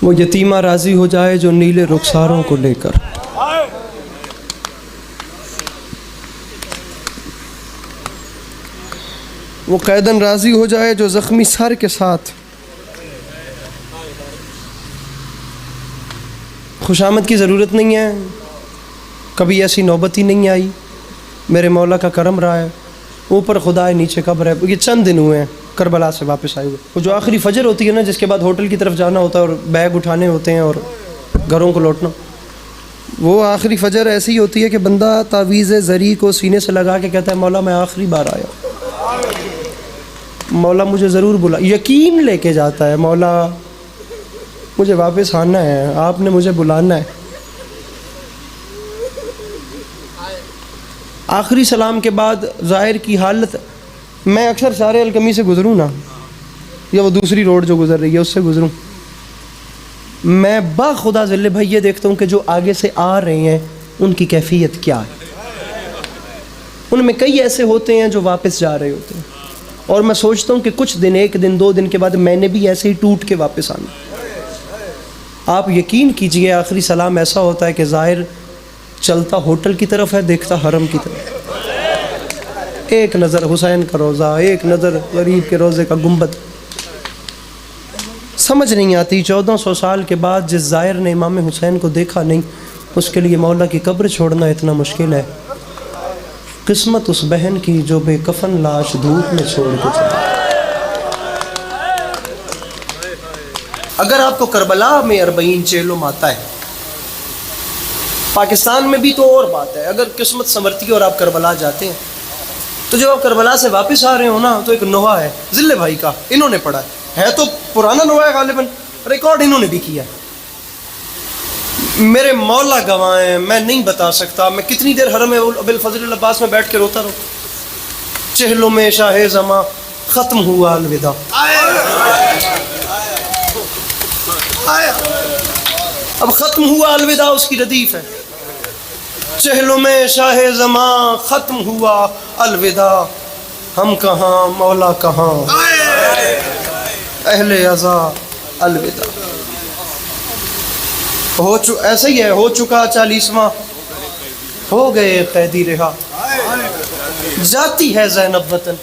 وہ یتیمہ راضی ہو جائے جو نیلے رخساروں کو لے کر، وہ قیدن راضی ہو جائے جو زخمی سر کے ساتھ۔ خوشامد کی ضرورت نہیں ہے، کبھی ایسی نوبت ہی نہیں آئی، میرے مولا کا کرم رہا ہے، اوپر خدا ہے نیچے قبر ہے۔ یہ چند دن ہوئے ہیں کربلا سے واپس آئے ہوئے، وہ جو آخری فجر ہوتی ہے نا، جس کے بعد ہوٹل کی طرف جانا ہوتا ہے اور بیگ اٹھانے ہوتے ہیں اور گھروں کو لوٹنا، وہ آخری فجر ایسی ہوتی ہے کہ بندہ تعویذ زری کو سینے سے لگا کے کہتا ہے مولا میں آخری بار آیا، مولا مجھے ضرور بلا، یقین لے کے جاتا ہے مولا مجھے واپس آنا ہے، آپ نے مجھے بلانا ہے۔ آخری سلام کے بعد ظاہر کی حالت، میں اکثر سارے الکمی سے گزروں نا، یا وہ دوسری روڈ جو گزر رہی ہے اس سے گزروں، میں باخدا ذل بھائی یہ دیکھتا ہوں کہ جو آگے سے آ رہے ہیں ان کی کیفیت کیا ہے۔ ان میں کئی ایسے ہوتے ہیں جو واپس جا رہے ہوتے ہیں، اور میں سوچتا ہوں کہ کچھ دن، ایک دن دو دن کے بعد میں نے بھی ایسے ہی ٹوٹ کے واپس آنا۔ آپ یقین کیجئے آخری سلام ایسا ہوتا ہے کہ ظاہر چلتا ہوٹل کی طرف ہے، دیکھتا حرم کی طرف، ایک نظر حسین کا روضہ، ایک نظر غریب کے روضے کا گنبد۔ سمجھ نہیں آتی 1400 سال کے بعد جس زائر نے امام حسین کو دیکھا نہیں، اس کے لیے مولا کی قبر چھوڑنا اتنا مشکل ہے۔ قسمت اس بہن کی جو بے کفن لاش دھوپ میں چھوڑ کے چلی۔ اگر آپ کو کربلا میں 40 چہلم آتا ہے، پاکستان میں بھی تو اور بات ہے، اگر قسمت سنورتی ہے اور آپ کربلا جاتے ہیں، تو جب آپ کربلا سے واپس آ رہے ہو نا، تو ایک نوحہ ہے ذل بھائی کا، انہوں نے پڑھا ہے تو پرانا نوحہ ہے غالباً، ریکارڈ انہوں نے بھی کیا ہے۔ میرے مولا گواہ ہیں، میں نہیں بتا سکتا میں کتنی دیر حرم ابی الفضل العباس میں بیٹھ کے روتا رہا۔ چہلوں میں شاہ زماں ختم ہوا الوداع، اب ختم ہوا الوداع اس کی ردیف ہے۔ چہلوں میں شاہ زماں ختم ہوا الوداع، ہم کہاں مولا کہاں اہل عزا الوداع۔ ایسا ہی ہے، ہو چکا 40واں، ہو گئے قیدی رہا، جاتی ہے زینب وطن،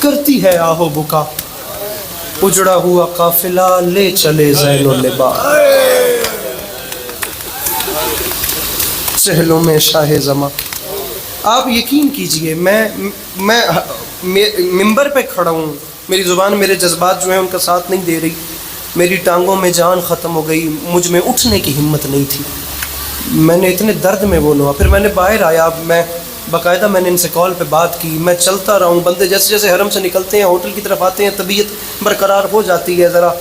کرتی ہے آہو بکا، اجڑا ہوا قافلہ لے چلے زین و لبا، چہلوں میں شاہ زماں۔ آپ یقین کیجئے میں ممبر پہ کھڑا ہوں، میری زبان میرے جذبات جو ہیں ان کا ساتھ نہیں دے رہی، میری ٹانگوں میں جان ختم ہو گئی، مجھ میں اٹھنے کی ہمت نہیں تھی، میں نے اتنے درد میں وہ نوا، پھر میں نے باہر آیا، میں باقاعدہ میں نے ان سے کال پہ بات کی، میں چلتا رہا ہوں، بندے جیسے جیسے حرم سے نکلتے ہیں ہوٹل کی طرف آتے ہیں طبیعت برقرار ہو جاتی ہے، ذرا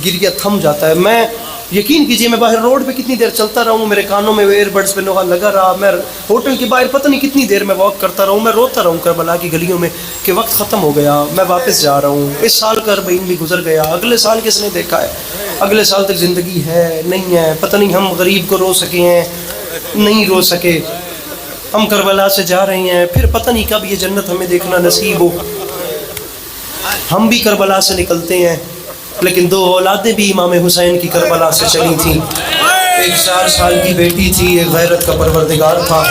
گریہ تھم جاتا ہے۔ میں یقین کیجئے میں باہر روڈ پہ کتنی دیر چلتا رہا ہوں، میرے کانوں میں ایئر بڈس پہ نوحہ لگا رہا، میں ہوٹل کے باہر پتہ نہیں کتنی دیر میں واک کرتا رہا ہوں، میں روتا رہا ہوں کربلا کی گلیوں میں کہ وقت ختم ہو گیا، میں واپس جا رہا ہوں، اس سال کا 40 بھی گزر گیا، اگلے سال کس نے دیکھا ہے، اگلے سال تک زندگی ہے نہیں ہے، پتہ نہیں ہم غریب کو رو سکے ہیں نہیں رو سکے، ہم کربلا سے جا رہے ہیں، پھر پتہ نہیں کب یہ جنت ہمیں دیکھنا نصیب ہو۔ ہم بھی کربلا سے نکلتے ہیں، لیکن 2 اولادیں بھی امام حسین کی کربلا سے چلی تھیں، ایک 4 سال کی بیٹی تھی، ایک غیرت کا پروردگار تھا۔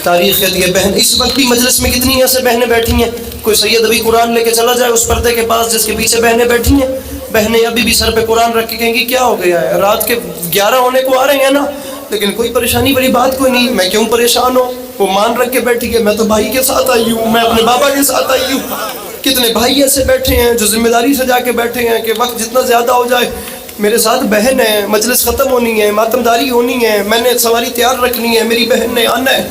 تاریخ کہتی ہے بہن، اس وقت بھی مجلس میں کتنی ایسے بہنیں بیٹھی ہیں، کوئی سید ابھی قرآن لے کے چلا جائے اس پردے کے پاس جس کے پیچھے بہنیں بیٹھی ہیں، بہنیں ابھی بھی سر پہ قرآن رکھ کے کہیں گی کیا ہو گیا ہے، رات کے 11 ہونے کو آ رہے ہیں نا، لیکن کوئی پریشانی والی بات کوئی نہیں، میں کیوں پریشان ہوں، وہ مان رکھ کے بیٹھی ہے، میں تو بھائی کے ساتھ آئی ہوں، میں اپنے بابا کے ساتھ آئی ہوں۔ کتنے بھائی ایسے بیٹھے ہیں جو ذمہ داری سے جا کے بیٹھے ہیں کہ وقت جتنا زیادہ ہو جائے، میرے ساتھ بہن ہے، مجلس ختم ہونی ہے، ماتمداری ہونی ہے، میں نے سواری تیار رکھنی ہے، میری بہن نے آنا ہے،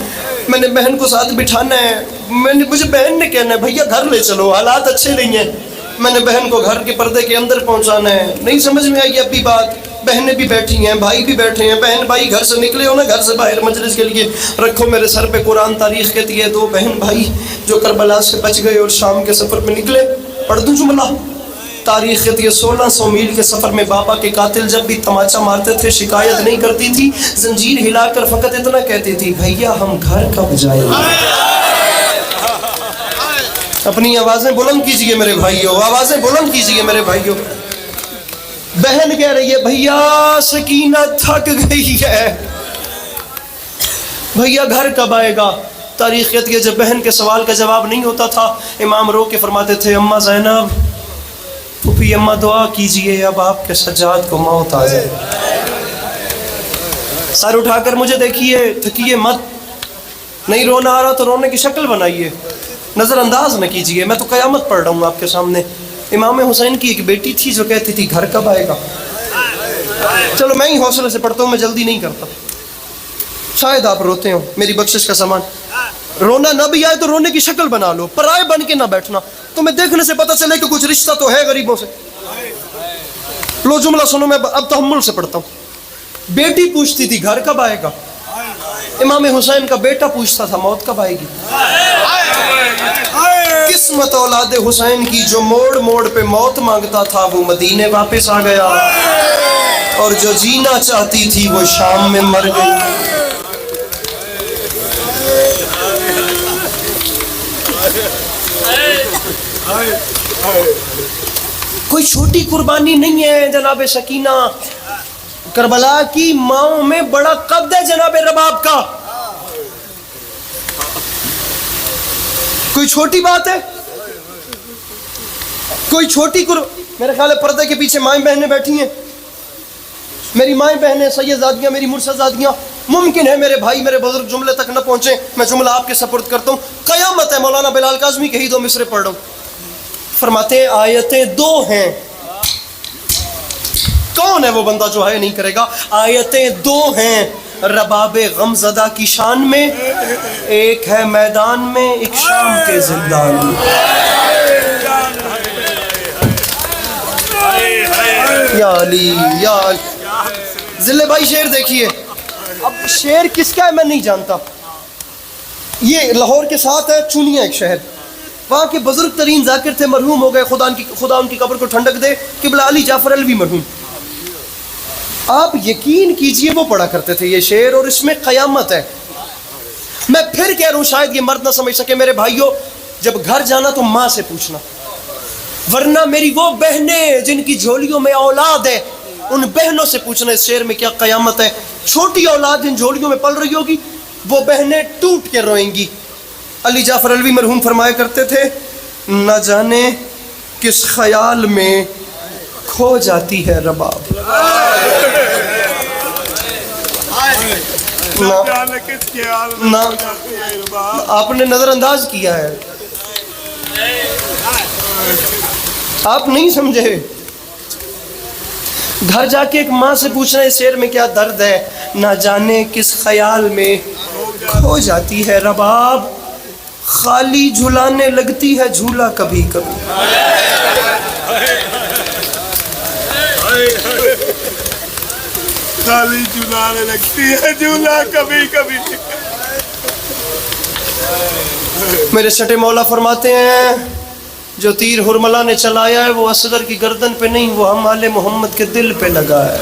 میں نے بہن کو ساتھ بٹھانا ہے، مجھے بہن نے کہنا ہے بھیا گھر لے چلو، حالات اچھے نہیں ہیں، میں نے بہن کو گھر کے پردے کے اندر پہنچانا ہے، نہیں سمجھ میں آئی ابھی بات، بہنیں بھی بیٹھی ہیں، بھائی بھی بیٹھے ہیں، بہن بھائی گھر سے نکلے ہو نا، گھر سے باہر مجلس کے لیے رکھو میرے سر پہ قرآن۔ تاریخ کہتی ہے 2 بہن بھائی جو کربلا سے بچ گئے اور شام کے سفر پہ نکلے، پڑھ دوں جملہ، تاریخ کہتی ہے 1600 میل کے سفر میں بابا کے قاتل جب بھی تماچا مارتے تھے شکایت نہیں کرتی تھی، زنجیر ہلا کر فقط اتنا کہتی تھی بھیا ہم گھر کب جائیں گے۔ اپنی آوازیں بلند کیجئے میرے بھائیو، آوازیں بلند کیجئے میرے بھائیو۔ بہن کہہ رہی ہے بھیا سکینہ تھک گئی ہے، بھیا گھر کب آئے گا؟ تاریخ کہتی ہے جب بہن کے سوال کا جواب نہیں ہوتا تھا امام رو کے فرماتے تھے اماں زینب پھوپھی اماں دعا کیجئے اب آپ کے سجاد کو موت آ جائے، سر اٹھا کر مجھے دیکھیے، تھکیے مت، نہیں رونا آ رہا تو رونے کی شکل بنائیے، نظر انداز نہ کیجئے، میں تو قیامت پڑھ رہا ہوں آپ کے سامنے۔ امام حسین کی ایک بیٹی تھی جو کہتی تھی گھر کب آئے گا؟ چلو میں ہی حوصلے سے پڑھتا ہوں، میں جلدی نہیں کرتا، شاید آپ روتے ہو، میری بخشش کا سامان۔ رونا نہ بھی آئے تو رونے کی شکل بنا لو، پرائے بن کے نہ بیٹھنا، تمہیں دیکھنے سے پتہ چلے کہ کچھ رشتہ تو ہے غریبوں سے۔ لو جملہ سنو، میں اب تحمل سے پڑھتا ہوں۔ بیٹی پوچھتی تھی گھر کب آئے گا، امام حسین کا بیٹا پوچھتا تھا موت کب آئے گی۔ قسمت اولاد حسین کی جو موڑ موڑ پہ موت مانگتا تھا وہ مدینے واپس آ گیا، اور جو جینا چاہتی تھی وہ شام میں مر گئی۔ کوئی چھوٹی قربانی نہیں ہے جناب سکینہ، کربلا کی ماؤں میں بڑا قد ہے جناب رباب کا، کوئی چھوٹی بات ہے، کوئی چھوٹی میرے خیال ہے پردے کے پیچھے مائیں بہنیں بیٹھی ہیں، میری مائیں بہنیں سیدزادیاں، میری مرشدزادیاں، ممکن ہے میرے بھائی میرے بزرگ جملے تک نہ پہنچے، میں جملہ آپ کے سپرد کرتا ہوں۔ قیامت ہے، مولانا بلال کاظمی کے ہی دو مصرے پڑھ رہا ہوں، فرماتے ہیں آیتیں دو ہیں، کون ہے وہ بندہ جو ہے نہیں کرے گا؟ آیتیں دو ہیں رباب غمزدہ کی شان میں، ایک ہے میدان میں، ایک شام کے زندان میں۔ یا علی یا علی۔ ذلے بھائی شعر دیکھیے، اب شعر کس کا ہے میں نہیں جانتا، یہ لاہور کے ساتھ ہے چونیا ایک شہر، وہاں کے بزرگ ترین ذاکر تھے، مرحوم ہو گئے، خدا ان کی قبر کو ٹھنڈک دے، قبلہ علی جعفر علوی مرحوم، آپ یقین کیجئے وہ پڑھا کرتے تھے یہ شعر، اور اس میں قیامت ہے۔ میں پھر کہہ رہا ہوں شاید یہ مرد نہ سمجھ سکے، میرے بھائیوں جب گھر جانا تو ماں سے پوچھنا، ورنہ میری وہ بہنیں جن کی جھولیوں میں اولاد ہے ان بہنوں سے پوچھنا اس شعر میں کیا قیامت ہے۔ چھوٹی اولاد جن جھولیوں میں پل رہی ہوگی وہ بہنیں ٹوٹ کے روئیں گی۔ علی جعفر علوی مرحوم فرمایا کرتے تھے نہ جانے کس خیال میں کھو جاتی ہے رباب، نہ آپ نے نظر انداز کیا ہے، آپ نہیں سمجھے۔ گھر جا کے ایک ماں سے پوچھنا اس شعر میں کیا درد ہے، نہ جانے کس خیال میں کھو جاتی ہے رباب، خالی جھلانے لگتی ہے جھولا کبھی کبھی۔ خالی جھلانے لگتی ہے جھولا کبھی کبھی۔ میرے سٹے مولا فرماتے ہیں جو تیر حرملہ نے چلایا ہے وہ اصغر کی گردن پہ نہیں، وہ ہم آل محمد کے دل پہ لگا ہے۔